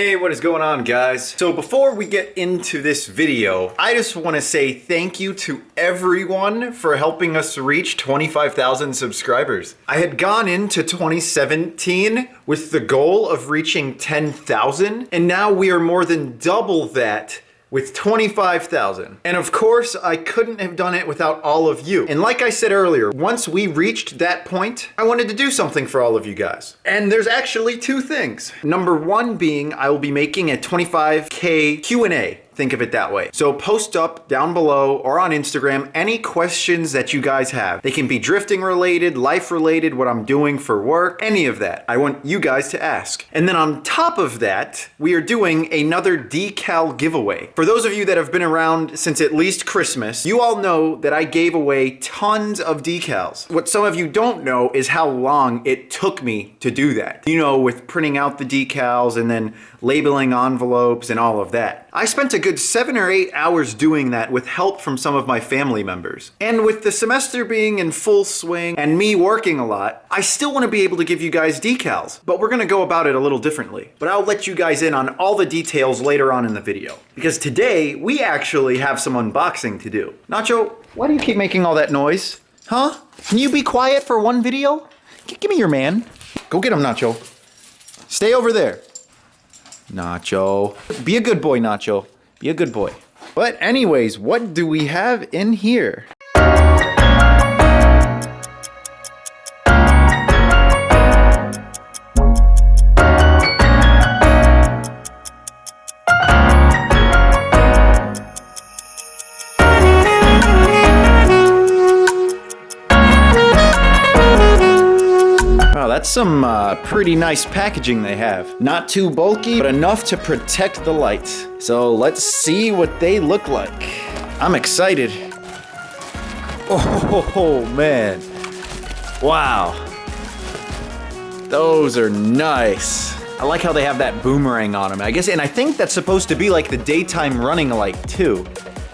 Hey, what is going on, guys? So before we get into this video, I just want to say thank you to everyone for helping us reach 25,000 subscribers. I had gone into 2017 with the goal of reaching 10,000, and now we are more than double that with 25,000. And of course, I couldn't have done it without all of you. And like I said earlier, once we reached that point, I wanted to do something for all of you guys. And there's actually two things. Number one being, I will be making a 25K Q&A. Think of it that way. So post up down below or on Instagram any questions that you guys have. They can be drifting related, life related, what I'm doing for work, any of that. I want you guys to ask. And then on top of that, we are doing another decal giveaway. For those of you that have been around since at least Christmas, you all know that I gave away tons of decals. What some of you don't know is how long it took me to do that. You know, with printing out the decals and then labeling envelopes and all of that. I spent a good 7 or 8 hours doing that with help from some of my family members. And with the semester being in full swing and me working a lot, I still want to be able to give you guys decals, but we're going to go about it a little differently. But I'll let you guys in on all the details later on in the video. Because today, we actually have some unboxing to do. Nacho, why do you keep making all that noise? Huh? Can you be quiet for one video? Give me your man. Go get him, Nacho. Stay over there. Nacho. Be a good boy, Nacho. Be a good boy. But anyways, what do we have in here? That's some pretty nice packaging they have. Not too bulky, but enough to protect the lights. So let's see what they look like. I'm excited. Oh man. Wow. Those are nice. I like how they have that boomerang on them, I guess, and I think that's supposed to be like the daytime running light too.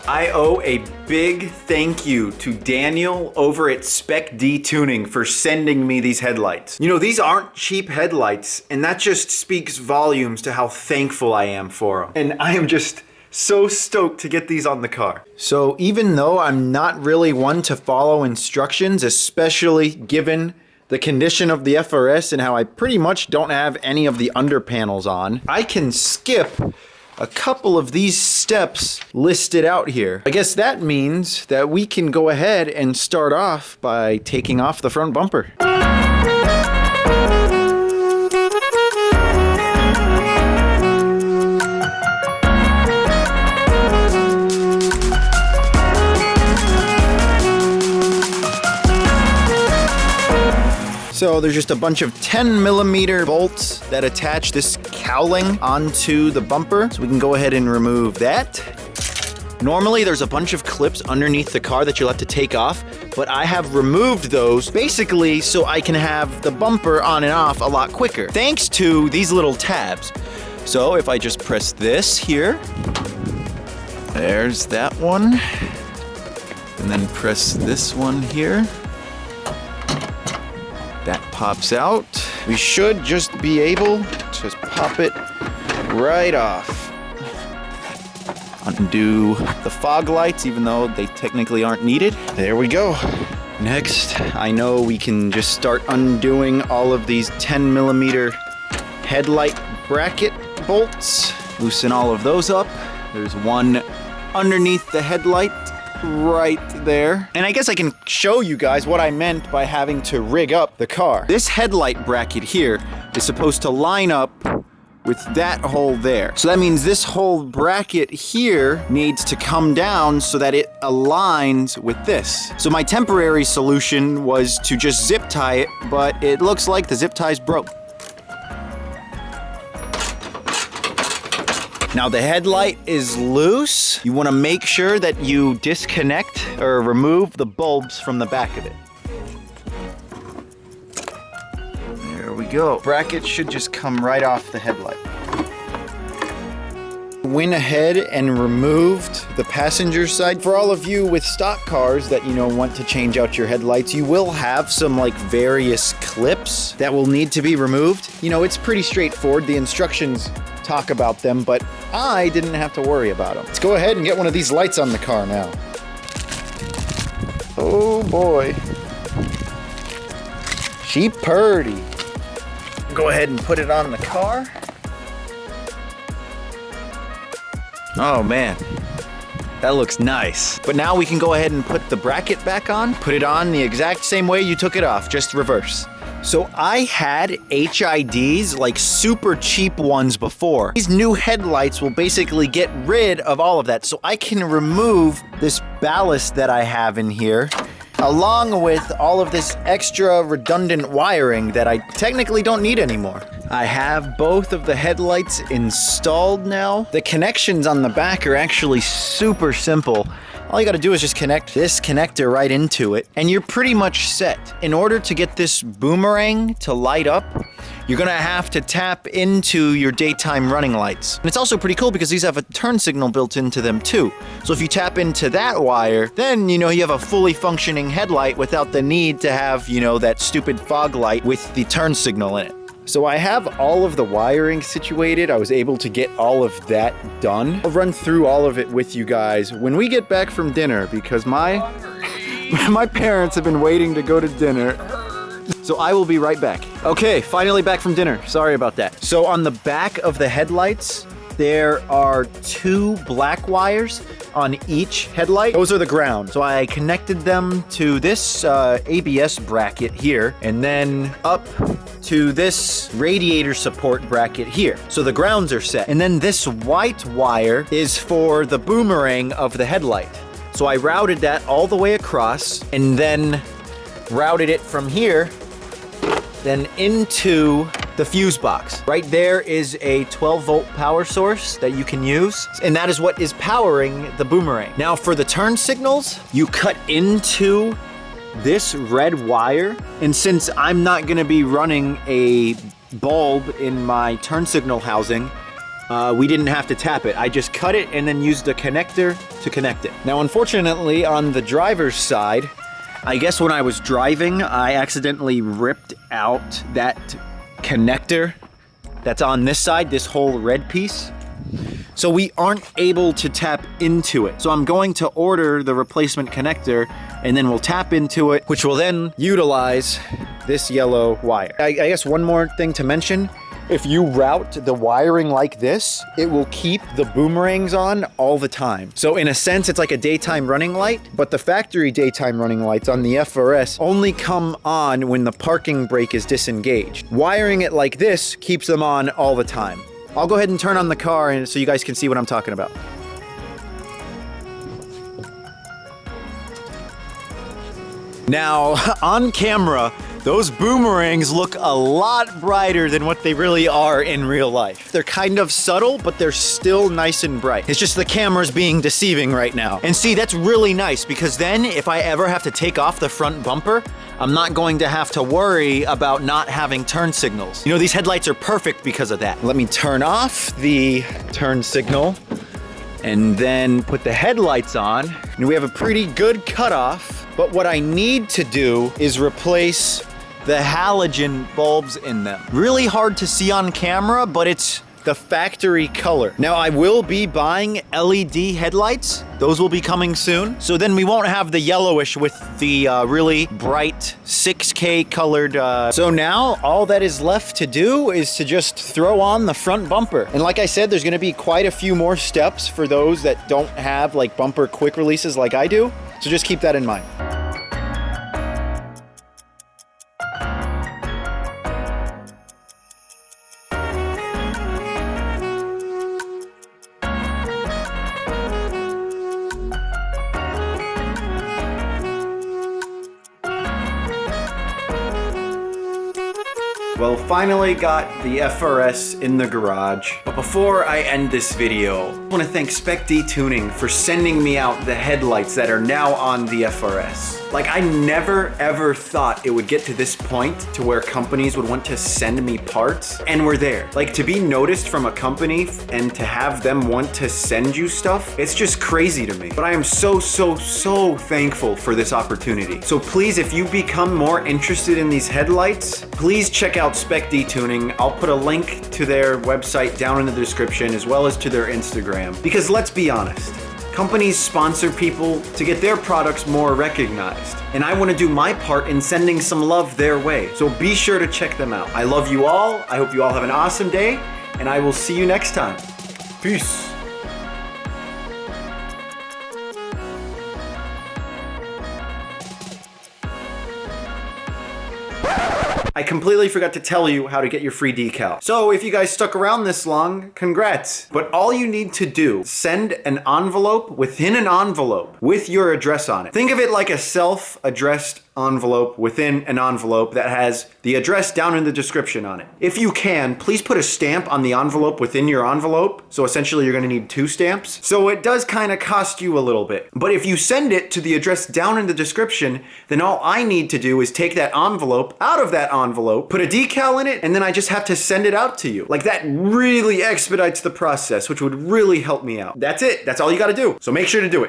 I owe a big thank you to Daniel over at SPEC D Tuning for sending me these headlights. You know, these aren't cheap headlights, and that just speaks volumes to how thankful I am for them. And I am just so stoked to get these on the car. So even though I'm not really one to follow instructions, especially given the condition of the FRS and how I pretty much don't have any of the under panels on, I can skip a couple of these steps listed out here. I guess that means that we can go ahead and start off by taking off the front bumper. So there's just a bunch of 10mm bolts that attach this cowling onto the bumper. So we can go ahead and remove that. Normally there's a bunch of clips underneath the car that you'll have to take off, but I have removed those basically so I can have the bumper on and off a lot quicker, thanks to these little tabs. So if I just press this here, there's that one, and then press this one here. That pops out. We should just be able to just pop it right off. Undo the fog lights, even though they technically aren't needed. There we go. Next, I know we can just start undoing all of these 10mm headlight bracket bolts. Loosen all of those up. There's one underneath the headlight right there. And I guess I can show you guys what I meant by having to rig up the car. This headlight bracket here is supposed to line up with that hole there. So that means this whole bracket here needs to come down so that it aligns with this. So my temporary solution was to just zip tie it, but it looks like the zip tie's broke. Now the headlight is loose. You want to make sure that you disconnect or remove the bulbs from the back of it. There we go. Bracket should just come right off the headlight. Went ahead and removed the passenger side. For all of you with stock cars that, want to change out your headlights, you will have some various clips that will need to be removed. It's pretty straightforward. The instructions talk about them, but I didn't have to worry about them. Let's go ahead and get one of these lights on the car now. Oh boy. She purty. Go ahead and put it on the car. Oh man, that looks nice. But now we can go ahead and put the bracket back on, put it on the exact same way you took it off, just reverse. So I had HIDs, like super cheap ones before. These new headlights will basically get rid of all of that. So I can remove this ballast that I have in here, along with all of this extra redundant wiring that I technically don't need anymore. I have both of the headlights installed now. The connections on the back are actually super simple. All you gotta do is just connect this connector right into it, and you're pretty much set. In order to get this boomerang to light up, you're gonna have to tap into your daytime running lights. And it's also pretty cool because these have a turn signal built into them too. So if you tap into that wire, then you have a fully functioning headlight without the need to have, that stupid fog light with the turn signal in it. So I have all of the wiring situated. I was able to get all of that done. I'll run through all of it with you guys when we get back from dinner because my parents have been waiting to go to dinner. So I will be right back. Okay, finally back from dinner. Sorry about that. So on the back of the headlights, there are 2 black wires on each headlight. Those are the ground. So I connected them to this ABS bracket here, and then up to this radiator support bracket here. So the grounds are set. And then this white wire is for the boomerang of the headlight. So I routed that all the way across and then routed it from here, then into the fuse box. Right there is a 12-volt power source that you can use, and that is what is powering the boomerang. Now for the turn signals, you cut into this red wire, and since I'm not gonna be running a bulb in my turn signal housing, we didn't have to tap it. I just cut it and then used a connector to connect it. Now unfortunately on the driver's side, I guess when I was driving, I accidentally ripped out that connector that's on this side, this whole red piece. So we aren't able to tap into it. So I'm going to order the replacement connector and then we'll tap into it, which will then utilize this yellow wire. I guess one more thing to mention. If you route the wiring like this, it will keep the boomerangs on all the time. So in a sense, it's like a daytime running light, but the factory daytime running lights on the FRS only come on when the parking brake is disengaged. Wiring it like this keeps them on all the time. I'll go ahead and turn on the car and so you guys can see what I'm talking about. Now, on camera, those boomerangs look a lot brighter than what they really are in real life. They're kind of subtle, but they're still nice and bright. It's just the camera's being deceiving right now. And see, that's really nice because then if I ever have to take off the front bumper, I'm not going to have to worry about not having turn signals. These headlights are perfect because of that. Let me turn off the turn signal and then put the headlights on. And we have a pretty good cutoff. But what I need to do is replace the halogen bulbs in them. Really hard to see on camera, but it's the factory color. Now I will be buying LED headlights. Those will be coming soon. So then we won't have the yellowish with the really bright 6K colored. So now all that is left to do is to just throw on the front bumper. And like I said, there's gonna be quite a few more steps for those that don't have like bumper quick releases like I do. So just keep that in mind. Well, finally got the FRS in the garage. But before I end this video, I want to thank SPEC D Tuning for sending me out the headlights that are now on the FRS. Like, I never ever thought it would get to this point to where companies would want to send me parts, and we're there. Like, to be noticed from a company and to have them want to send you stuff, it's just crazy to me. But I am so thankful for this opportunity. So please, if you become more interested in these headlights, please check out out SPEC D Tuning. I'll put a link to their website down in the description as well as to their Instagram. Because let's be honest, companies sponsor people to get their products more recognized. And I want to do my part in sending some love their way. So be sure to check them out. I love you all. I hope you all have an awesome day. And I will see you next time. Peace. I completely forgot to tell you how to get your free decal. So if you guys stuck around this long, congrats. But all you need to do, send an envelope within an envelope with your address on it. Think of it like a self-addressed envelope within an envelope that has the address down in the description on it. If you can, please put a stamp on the envelope within your envelope. So essentially you're gonna need 2 stamps. So it does kind of cost you a little bit. But if you send it to the address down in the description, then all I need to do is take that envelope out of that envelope, put a decal in it, and then I just have to send it out to you. Like that really expedites the process, which would really help me out. That's it. That's all you gotta do. So make sure to do it.